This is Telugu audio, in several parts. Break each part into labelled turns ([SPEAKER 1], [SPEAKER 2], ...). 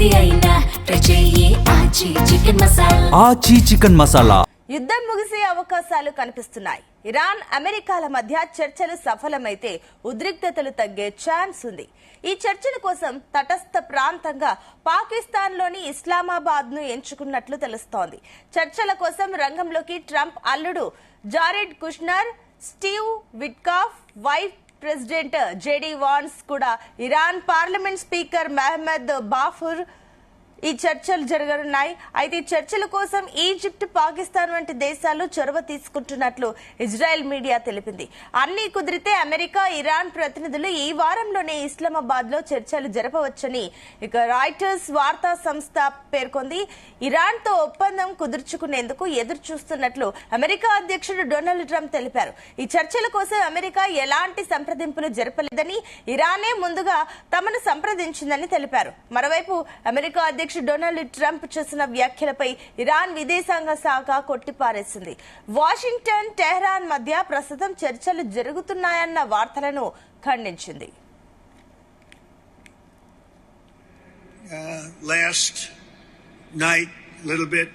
[SPEAKER 1] ఏది అయినా ట్రై చెయ్యి ఆచి చికెన్ మసాలా.
[SPEAKER 2] యుద్ధం ముగిసే అవకాశాలు కనిపిస్తున్నాయి. ఇరాన్ అమెరికాల మధ్య చర్చలు సఫలమైతే ఉద్రిక్తతలు తగ్గే ఛాన్స్ ఉంది. ఈ చర్చల కోసం తటస్థ ప్రాంతంగా పాకిస్తాన్ లోని ఇస్లామాబాద్ ను ఎంచుకున్నట్లు తెలుస్తోంది. చర్చల కోసం రంగంలోకి ట్రంప్ అల్లుడు Jared Kushner, Steve Witkoff, vice president JD Vance కూడా ఇరాన్ పార్లమెంట్ స్పీకర్ మహమ్మద్ బాఫుర్ ఈ చర్చలు జరగనున్నాయి. అయితే ఈ చర్చల కోసం ఈజిప్ట్, పాకిస్తాన్ వంటి దేశాలు చొరవ తీసుకుంటున్నట్లు ఇజ్రాయెల్ మీడియా తెలిపింది. అన్ని కుదిరితే అమెరికా, ఇరాన్ ప్రతినిధులు ఈ వారంలోనే ఇస్లామాబాద్ లో చర్చలు జరపవచ్చని ఇక రాయిటర్స్ వార్తా సంస్థ పేర్కొంది. ఇరాన్ తో ఒప్పందం కుదుర్చుకునేందుకు ఎదురు చూస్తున్నట్లు అమెరికా అధ్యక్షుడు డొనాల్డ్ ట్రంప్ తెలిపారు. ఈ చర్చల కోసం అమెరికా ఎలాంటి సంప్రదింపులు జరపలేదని, ఇరానే ముందుగా తమను సంప్రదించిందని తెలిపారు. మరోవైపు అమెరికా అధ్యక్షుడు డొనాల్డ్ ట్రంప్ చేసిన వ్యాఖ్యలపై ఇరాన్ విదేశాంగ శాఖ కొట్టిపారేసింది. వాషింగ్టన్, టెహ్రాన్ మధ్య ప్రస్తుతం చర్చలు జరుగుతున్నాయన్న వార్తలను ఖండించింది.
[SPEAKER 3] Last night, a little bit,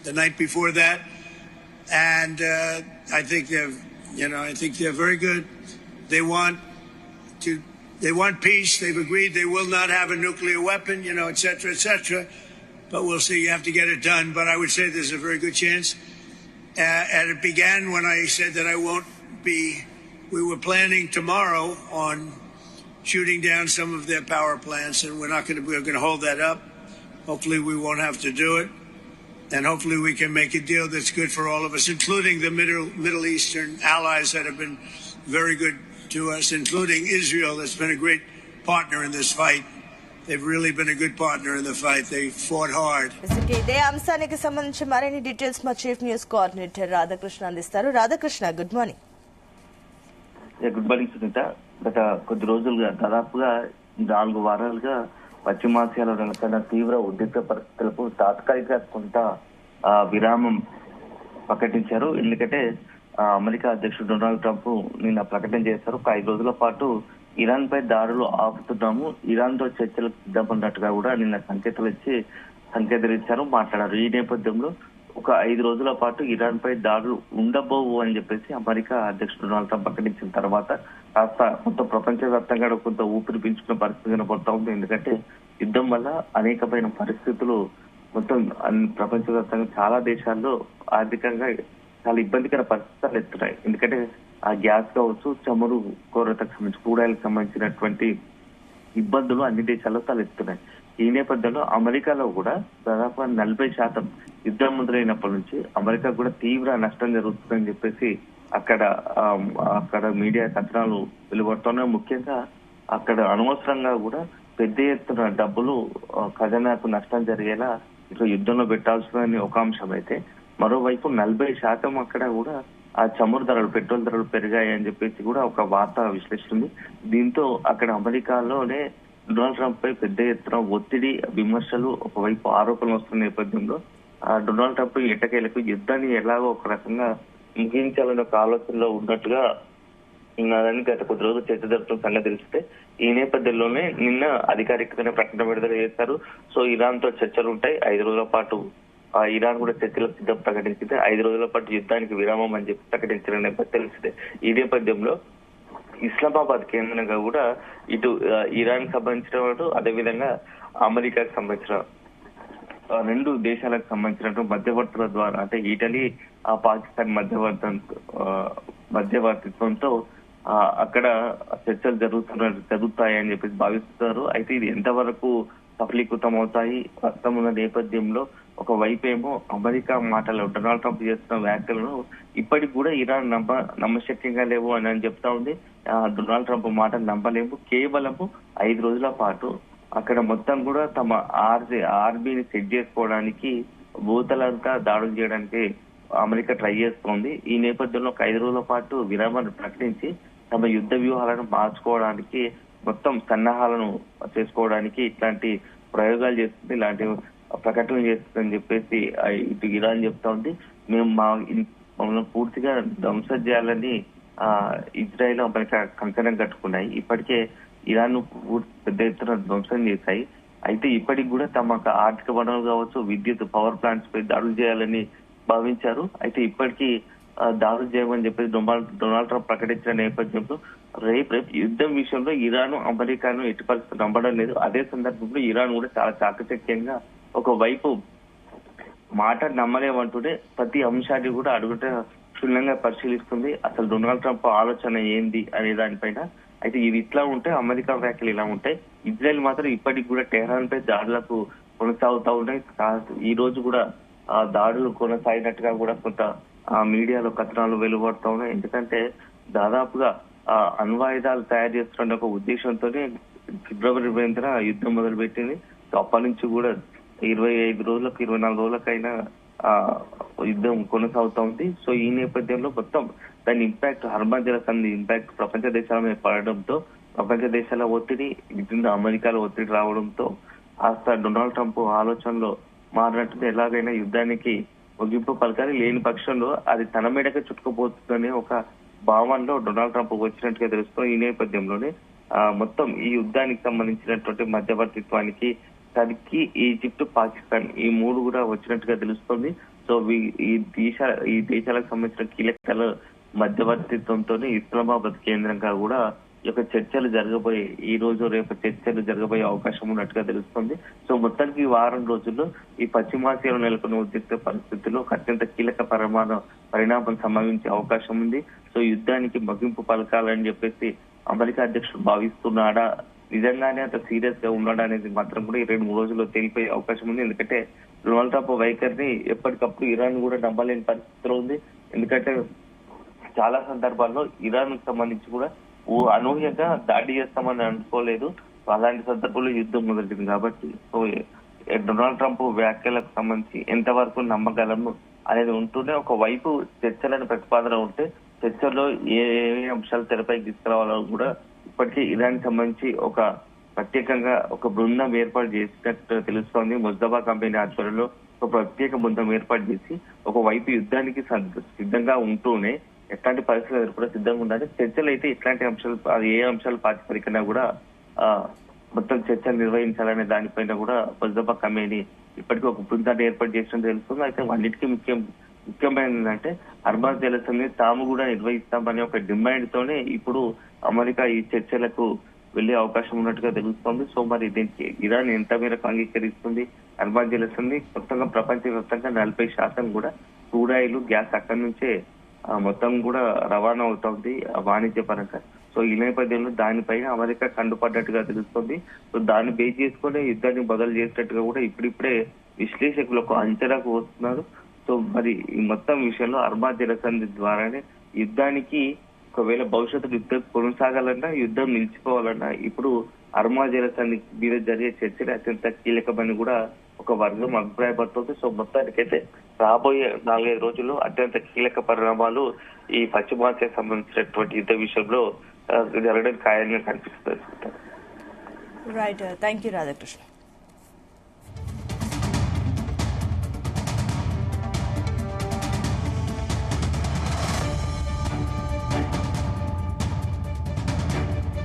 [SPEAKER 3] the night before that, and I think they're very good. They want peace. They've agreed they will not have a nuclear weapon, et cetera, et cetera. But we'll see. You have to get it done. But I would say there's a very good chance. And it began when I said that we were planning tomorrow on shooting down some of their power plants, and we're going to hold that up. Hopefully we won't have to do it. And hopefully we can make a deal that's good for all of us, including the Middle Eastern allies that have been very good to us, including Israel, that's been a great partner in this fight. They've really been a good partner in the fight. They fought hard.
[SPEAKER 2] ఇదే అంశానికి సంబంధించి మరిన్ని డీటెయిల్స్ మా చీఫ్ న్యూస్ కోఆర్డినేటర్ రాధాకృష్ణ అందిస్తారు. Radhakrishna, good morning.
[SPEAKER 4] Good morning Sunitha. గత కొద్ది రోజులుగా, దాదాపుగా 4 వారాలుగా పశ్చిమాసియాలో నెలకొన్న తీవ్ర ఉద్రిక్త పరిస్థితులకు తాత్కాలిక కొంత విరామం ప్రకటించారు. ఎందుకంటే అమెరికా అధ్యక్షుడు డొనాల్డ్ ట్రంప్ నిన్న ప్రకటన చేశారు. ఒక 5 రోజుల పాటు ఇరాన్ పై దాడులు ఆపుతున్నాము, ఇరాన్ తో చర్చలకు సిద్ధమన్నట్టుగా కూడా నిన్న సంకేతాలు ఇచ్చారు, మాట్లాడారు. ఈ నేపథ్యంలో ఒక 5 రోజుల పాటు ఇరాన్ పై దాడులు ఉండబోవు అని చెప్పేసి అమెరికా అధ్యక్షుడు డొనాల్డ్ ట్రంప్ ప్రకటించిన తర్వాత కాస్త మొత్తం ప్రపంచవ్యాప్తంగా కొంత ఊపిరి పీల్చుకున్న పరిస్థితి కనబడతా ఉంది. ఎందుకంటే యుద్ధం వల్ల అనేకమైన పరిస్థితులు మొత్తం ప్రపంచవ్యాప్తంగా చాలా దేశాల్లో ఆర్థికంగా చాలా ఇబ్బందికర పరిస్థితులు ఎత్తున్నాయి. ఎందుకంటే ఆ గ్యాస్ కావచ్చు, చమురు కొరతకు సంబంధించి, క్రూడాయిలకు సంబంధించినటువంటి ఇబ్బందులు అన్ని దేశాల్లో తలెత్తున్నాయి. ఈ నేపథ్యంలో అమెరికాలో కూడా దాదాపు 40% యుద్ధం మొదలైనప్పటి నుంచి అమెరికా కూడా తీవ్ర నష్టం జరుగుతుందని చెప్పేసి అక్కడ మీడియా కథనాలు వెలువడుతున్నాయి. ముఖ్యంగా అక్కడ అనవసరంగా కూడా పెద్ద ఎత్తున డబ్బులు ఖజానాకు నష్టం జరిగేలా ఇట్లా యుద్ధంలో పెట్టాల్సిందని ఒక అంశం అయితే, మరోవైపు 40% అక్కడ కూడా ఆ చమురు ధరలు, పెట్రోల్ ధరలు పెరిగాయి అని చెప్పేసి కూడా ఒక వార్త విశ్లేషిస్తుంది. దీంతో అక్కడ అమెరికాలోనే డొనాల్డ్ ట్రంప్ పై పెద్ద ఎత్తున ఒత్తిడి, విమర్శలు, ఒకవైపు ఆరోపణలు వస్తున్న నేపథ్యంలో డొనాల్డ్ ట్రంప్ ఎట్టకేలకు యుద్ధాన్ని ఎలాగో ఒక రకంగా ముగించాలనే ఒక ఆలోచనలో ఉన్నట్టుగా ఉన్నదని గత కొద్ది రోజులు చర్చ జరుగుతున్న సంగతి తెలిస్తే, ఈ నేపథ్యంలోనే నిన్న అధికారికంగా ప్రకటన విడుదల చేశారు. సో ఇరాన్ తో చర్చలు ఉంటాయి, 5 రోజుల పాటు ఇరాన్ కూడా చర్చలకు సిద్ధం ప్రకటించింది. 5 రోజుల పాటు యుద్ధానికి విరామం అని చెప్పి ప్రకటించిన నేపథ్యం తెలిసిందే. ఈ నేపథ్యంలో ఇస్లామాబాద్ కేంద్రంగా కూడా ఇటు ఇరాన్ కి సంబంధించిన వాడు, అదేవిధంగా అమెరికాకి సంబంధించిన 2 దేశాలకు సంబంధించిన మధ్యవర్తుల ద్వారా, అంటే ఇటలీ, పాకిస్తాన్ మధ్యవర్తిత్వంతో అక్కడ చర్చలు జరుగుతాయని చెప్పేసి భావిస్తున్నారు. అయితే ఇది ఎంతవరకు సఫలీకృతం అవుతాయి ప్రస్తుతం ఉన్న నేపథ్యంలో, ఒక వైపేమో అమెరికా మాటలు, డొనాల్డ్ ట్రంప్ చేస్తున్న వ్యాఖ్యలను ఇప్పటికి కూడా ఇరాన్ నమ్మశక్యంగా లేవు అని చెప్తా ఉంది. డొనాల్డ్ ట్రంప్ మాటలు నమ్మలేము. కేవలము 5 రోజుల పాటు అక్కడ మొత్తం కూడా తమ ఆర్మీని సెట్ చేసుకోవడానికి, భూతలంతా దాడులు చేయడానికి అమెరికా ట్రై చేస్తోంది. ఈ నేపథ్యంలో ఒక 5 రోజుల పాటు విరామాన్ని ప్రకటించి తమ యుద్ధ వ్యూహాలను మార్చుకోవడానికి, మొత్తం సన్నాహాలను చేసుకోవడానికి ఇట్లాంటి ప్రయోగాలు చేస్తుంది, ఇలాంటి ప్రకటనలు చేస్తుందని చెప్పేసి ఇటు ఇరాన్ చెప్తా ఉంది. మేము మమ్మల్ని పూర్తిగా ధ్వంసం చేయాలని ఇజ్రాయెల్ అమెరికా కంకణం కట్టుకున్నాయి. ఇప్పటికే ఇరాన్ పెద్ద ఎత్తున ధ్వంసం చేశాయి. అయితే ఇప్పటికి కూడా తమ ఆర్థిక వనరులు కావచ్చు, విద్యుత్ పవర్ ప్లాంట్స్ పై దాడులు చేయాలని భావించారు. అయితే ఇప్పటికీ దాడులు చేయమని చెప్పేసి డొనాల్డ్ ట్రంప్ ప్రకటించిన నేపథ్యంలో రేపు యుద్ధం విషయంలో ఇరాన్ అమెరికాను ఎట్టి పరిస్థితులు నమ్మడం లేదు. అదే సందర్భంలో ఇరాన్ కూడా చాలా చాకచక్యంగా ఒకవైపు మాట నమ్మలేమంటుంటే ప్రతి అంశాన్ని కూడా అడుగుట క్షుణ్ణంగా పరిశీలిస్తుంది. అసలు డొనాల్డ్ ట్రంప్ ఆలోచన ఏంది అనే దానిపైన. అయితే ఇది ఇట్లా ఉంటే అమెరికా వ్యాఖ్యలు ఇలా ఉంటాయి. ఇజ్రాయెల్ మాత్రం ఇప్పటికి కూడా టెహరాన్ పై దాడులకు కొనసాగుతూ ఉన్నాయి. ఈ రోజు కూడా దాడులు కొనసాగినట్టుగా కూడా కొంత మీడియాలో కథనాలు వెలువడుతూ ఉన్నాయి. ఎందుకంటే దాదాపుగా అణ్వాయుధాలు తయారు చేస్తున్న ఒక ఉద్దేశంతోనే ఫిబ్రవరి 20న యుద్ధం మొదలుపెట్టింది. సో అప్పటి నుంచి కూడా 25 రోజులకు 24 రోజులకైనా యుద్ధం కొనసాగుతా ఉంది. సో ఈ నేపథ్యంలో మొత్తం దాని ఇంపాక్ట్ హర్మజ్ జలసంధి ఇంపాక్ట్ ప్రపంచ దేశాల మీద పడడంతో ప్రపంచ దేశాల ఒత్తిడి, ముఖ్యంగా అమెరికాలో ఒత్తిడి రావడంతో కాస్త డొనాల్డ్ ట్రంప్ ఆలోచనలో మారినట్టు ఎలాగైనా యుద్ధానికి ముగింపు పలకాలి, లేని పక్షంలో అది తన మీదకే చుట్టుకుపోతుందనే ఒక భావనలో డొనాల్డ్ ట్రంప్ వచ్చినట్టుగా తెలుస్తుంది. ఈ నేపథ్యంలోనే మొత్తం ఈ యుద్ధానికి సంబంధించినటువంటి మధ్యవర్తిత్వానికి టర్కీ, ఈజిప్ట్, పాకిస్తాన్ ఈ 3 కూడా వచ్చినట్టుగా తెలుస్తుంది. సో ఈ దేశాలకు సంబంధించిన కీలకాల మధ్యవర్తిత్వంతో ఇస్లామాబాద్ కేంద్రంగా కూడా ఈ యొక్క చర్చలు జరగబోయే ఈ రోజు రేపు చర్చలు జరగబోయే అవకాశం ఉన్నట్టుగా తెలుస్తుంది. సో మొత్తానికి ఈ వారం రోజుల్లో ఈ పశ్చిమాసియాలో నెలకొన్న ఉద్రిక్త పరిస్థితుల్లో అత్యంత కీలక పరిణామం సంభవించే అవకాశం ఉంది. సో యుద్ధానికి ముగింపు పలకాలని చెప్పేసి అమెరికా అధ్యక్షుడు భావిస్తున్నాడా, నిజంగానే అంత సీరియస్ గా ఉన్నాడా అనేది మాత్రం కూడా ఈ 2-3 రోజుల్లో తేలిపోయే అవకాశం ఉంది. ఎందుకంటే డొనాల్డ్ ట్రంప్ వైఖరిని ఎప్పటికప్పుడు ఇరాన్ కూడా నమ్మలేని పరిస్థితిలో ఉంది. ఎందుకంటే చాలా సందర్భాల్లో ఇరాన్ కు సంబంధించి కూడా అనూహ్యంగా దాడి చేస్తామని అనుకోలేదు. అలాంటి సందర్భంలో యుద్ధం మొదలైంది కాబట్టి సో డొనాల్డ్ ట్రంప్ వ్యాఖ్యలకు సంబంధించి ఎంతవరకు నమ్మగలము అనేది ఉంటూనే ఒకవైపు చర్చలను ప్రతిపాదన ఉంటే చర్చల్లో ఏ అంశాలు తెరపై తీసుకురావాలో కూడా ఇప్పటికీ ఇరాన్ సంబంధించి ఒక ప్రత్యేకంగా ఒక బృందం ఏర్పాటు చేసినట్టు తెలుస్తోంది. ముజ్తబా కంపెనీ ఆధ్వర్యంలో ఒక ప్రత్యేక బృందం ఏర్పాటు చేసి ఒకవైపు యుద్ధానికి సిద్ధంగా ఉంటూనే ఎట్లాంటి పరిస్థితులు ఎదుర్కొనే సిద్ధంగా ఉండాలి. చర్చలు అయితే ఇట్లాంటి అంశాలు ఏ అంశాలు ప్రాతిపదికన కూడా మొత్తం చర్చలు నిర్వహించాలనే దానిపైన కూడా ముజ్తబా కమిటీ ఇప్పటికీ ఒక బృందాన్ని ఏర్పాటు చేసినట్టు తెలుస్తుంది. అయితే అన్నిటికీ ముఖ్యమైనది ఏంటంటే హర్మజ్ జలసంధిని తాము కూడా నిర్వహిస్తామనే ఒక డిమాండ్ తోనే ఇప్పుడు అమెరికా ఈ చర్చలకు వెళ్లే అవకాశం ఉన్నట్టుగా తెలుస్తోంది. సో మరి దీనికి ఇరాన్ ఎంత మేరకు అంగీకరిస్తుంది? హర్మజ్ జలసంధి మొత్తంగా ప్రపంచవ్యాప్తంగా 40% కూడా క్రూడ్ ఆయిల్, గ్యాస్ అక్కడి నుంచే మొత్తం కూడా రవాణా అవుతోంది వాణిజ్య పరంగా. సో ఈ నేపథ్యంలో దానిపైన అమెరికా కండుపడ్డట్టుగా తెలుస్తుంది. సో దాన్ని బేస్ చేసుకుని యుద్ధాన్ని బదులు చేసినట్టుగా కూడా ఇప్పుడిప్పుడే విశ్లేషకులు ఒక అంచనాకు వస్తున్నారు. సో మరి ఈ మొత్తం విషయంలో హర్మజ్ జలసంధి ద్వారానే యుద్ధానికి ఒకవేళ భవిష్యత్తు యుద్ధం కొనసాగాలన్నా, యుద్ధం నిలిచిపోవాలన్నా ఇప్పుడు హర్మజ్ జలసంధి మీద జరిగే చర్చలు అత్యంత కీలకమని కూడా ఒక వర్గం అభిప్రాయపడుతుంది. సో మొత్తానికైతే రాబోయే 4-5 రోజుల్లో అత్యంత కీలక పరిణామాలు ఈ పశ్చిమాసియా సంబంధించినటువంటి యుద్ధ విషయంలో జరగడం ఖాయంగా కనిపిస్తుంది.
[SPEAKER 2] Right, thank you Radhakrishna.